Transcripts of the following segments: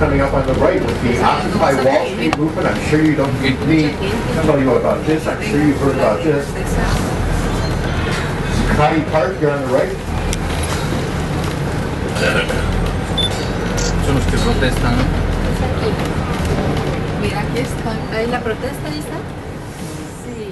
coming up on the right with the Occupy Wall Street movement. I'm sure you don't need me to tell you about this. I'm sure you've heard about this. Zuccotti Park here on the right. Son los que protestan, ¿no? Mira, aquí está. ¿Ahí la protesta ahí está? Sí.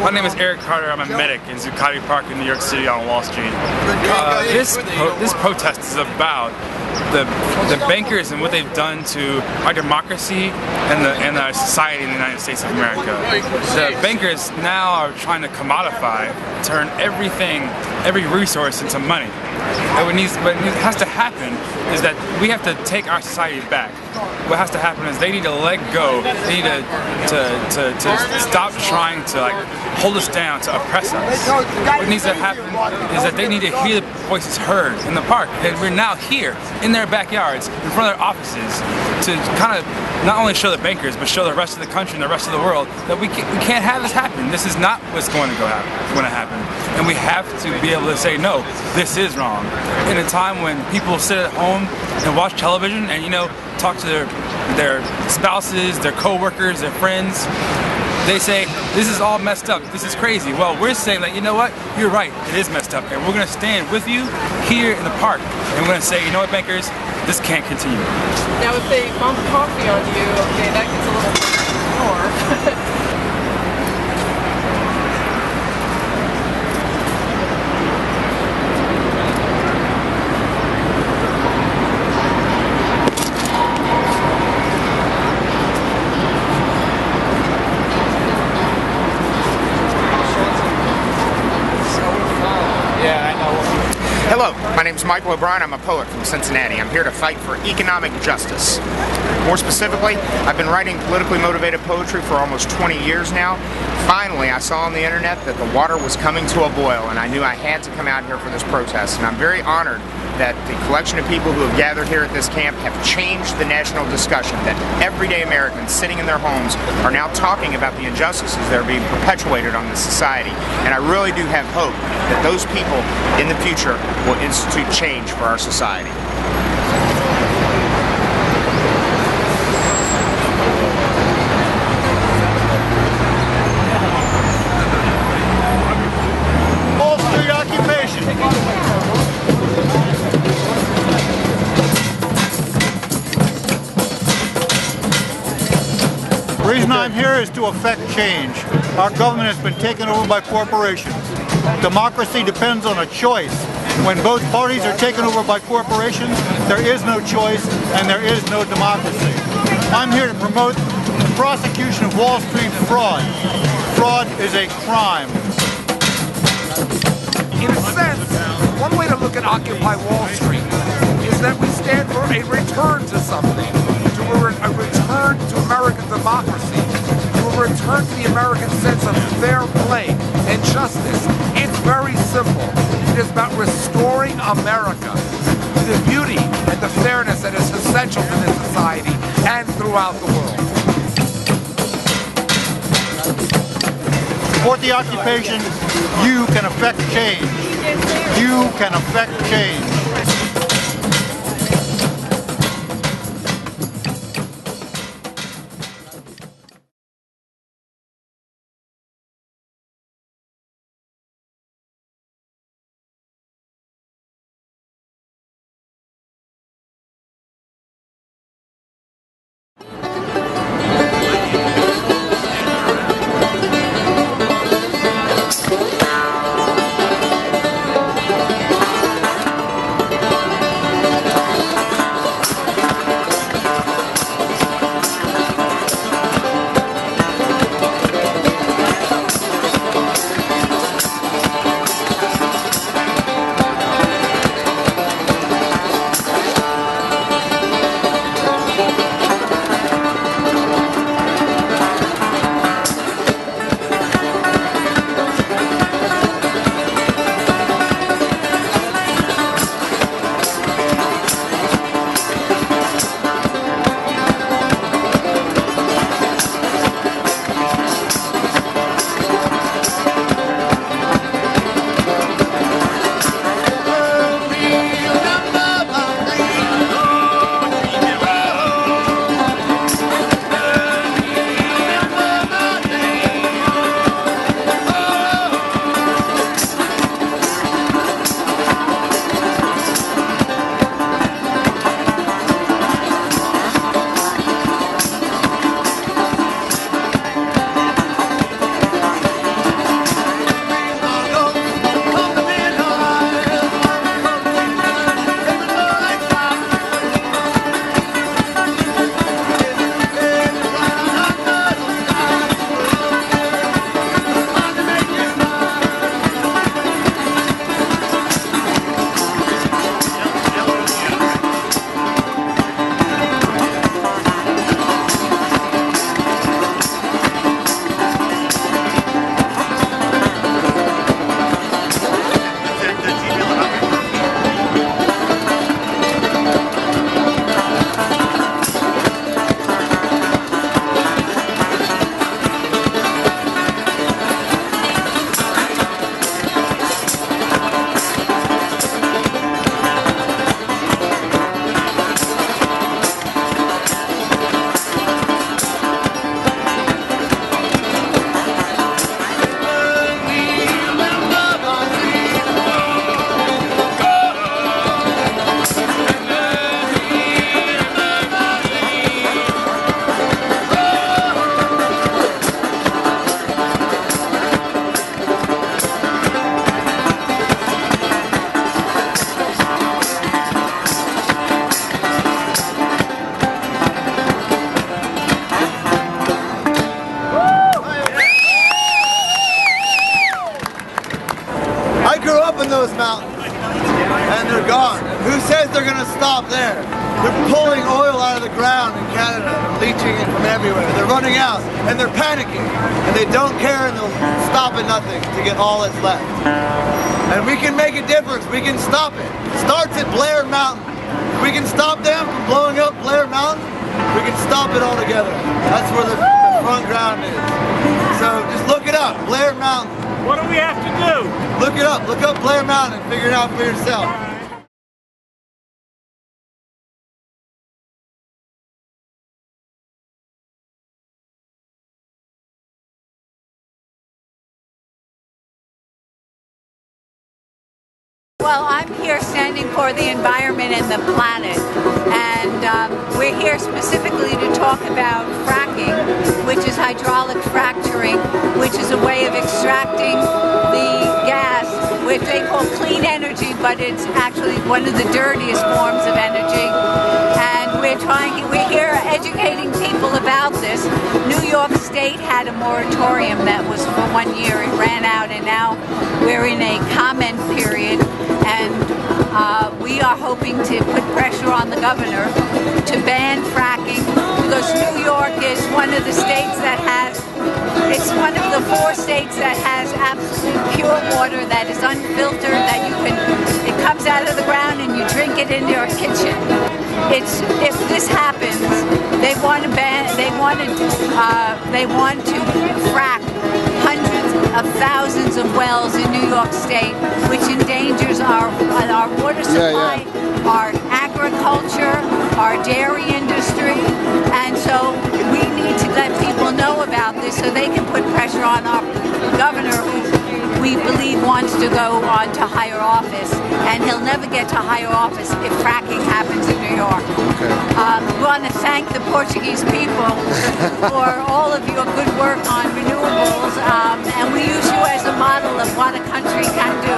My name is Eric Carter. I'm a medic in Zuccotti Park in New York City on Wall Street. This protest is about the bankers and what they've done to our democracy and our society in the United States of America. The bankers now are trying to commodify, turn everything, every resource into money. And what has to happen is that we have to take our society back. What has to happen is they need to let go. They need to stop trying to hold us down, to oppress us. What needs to happen is that they need to hear the voices heard in the park. And we're now here in their backyards, in front of their offices, to kind of not only show the bankers, but show the rest of the country and the rest of the world that we can't have this happen. This is not what's going to happen. And we have to be able to say, no, this is wrong. In a time when people sit at home and watch television and, talk to their spouses, their co-workers, their friends, they say, this is all messed up, this is crazy. Well, we're saying that, you know what, you're right, it is messed up. And we're gonna stand with you here in the park. And we're gonna say, you know what, bankers, this can't continue. Now if they bump coffee on you, okay, that gets a little more. Hello, my name is Michael O'Brien. I'm a poet from Cincinnati. I'm here to fight for economic justice. More specifically, I've been writing politically motivated poetry for almost 20 years now. Finally, I saw on the internet that the water was coming to a boil, and I knew I had to come out here for this protest. And I'm very honored that the collection of people who have gathered here at this camp have changed the national discussion, that everyday Americans sitting in their homes are now talking about the injustices that are being perpetuated on this society. And I really do have hope that those people in the future will institute change for our society. Wall Street occupation. The reason I'm here is to effect change. Our government has been taken over by corporations. Democracy depends on a choice. When both parties are taken over by corporations, there is no choice and there is no democracy. I'm here to promote the prosecution of Wall Street fraud. Fraud is a crime. In a sense, one way to look at Occupy Wall Street is that we stand for a return to something, to a return to American democracy, to a return to the American sense of fair play and justice. It's very simple. It is about restoring America to the beauty and the fairness that is essential to this society and throughout the world. Support the occupation. You can affect change. You can affect change. open those mountains and they're gone. Who says they're going to stop there? They're pulling oil out of the ground in Canada and leaching it from everywhere. They're running out and they're panicking and they don't care and they'll stop at nothing to get all that's left. And we can make a difference. We can stop it. It starts at Blair Mountain. If we can stop them from blowing up Blair Mountain, we can stop it altogether. That's where the front ground is. So just look it up, Blair Mountain. What do we have to do? Look it up. Look up Blair Mountain and figure it out for yourself. Well, I'm here standing for the environment and the planet, and we're here specifically to talk about fracking, which is hydraulic fracturing, which is a way of extracting the gas, which they call clean energy, but it's actually one of the dirtiest forms of energy. And we're here educating people about this. New York State had a moratorium that was for 1 year. It ran out, and now we're in a comment period. And we are hoping to put pressure on the governor to ban fracking, because New York is one of the states that has, it's one of the 4 states that has absolute pure water that is unfiltered, that you can, it comes out of the ground and you drink it in your kitchen. If this happens, they want to ban, they want to frack hundreds of thousands of wells in New York State, which endangers our water supply, our agriculture, our dairy industry, and so we need to let people know about this so they can put pressure on our governor, who we believe wants to go on to higher office, and he'll never get to higher office if fracking happens in New York. We want to thank the Portuguese people for all of your good work on renewables, and we use you as a model of what a country can do.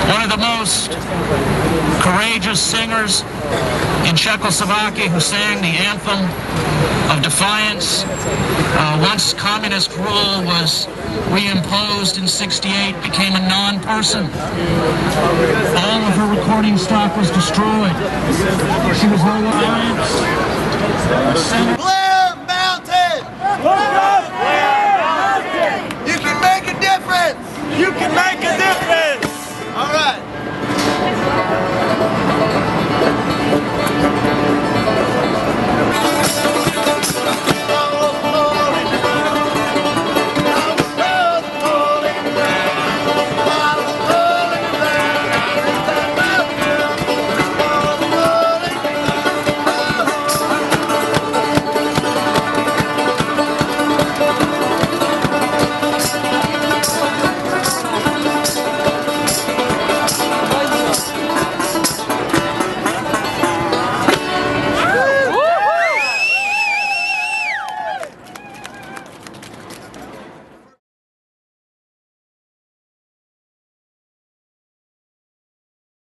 One of the most courageous singers in Czechoslovakia who sang the anthem of defiance once communist rule was reimposed in '68, became a non-person. All of her recording stock was destroyed. She was no longer. Blair Mountain!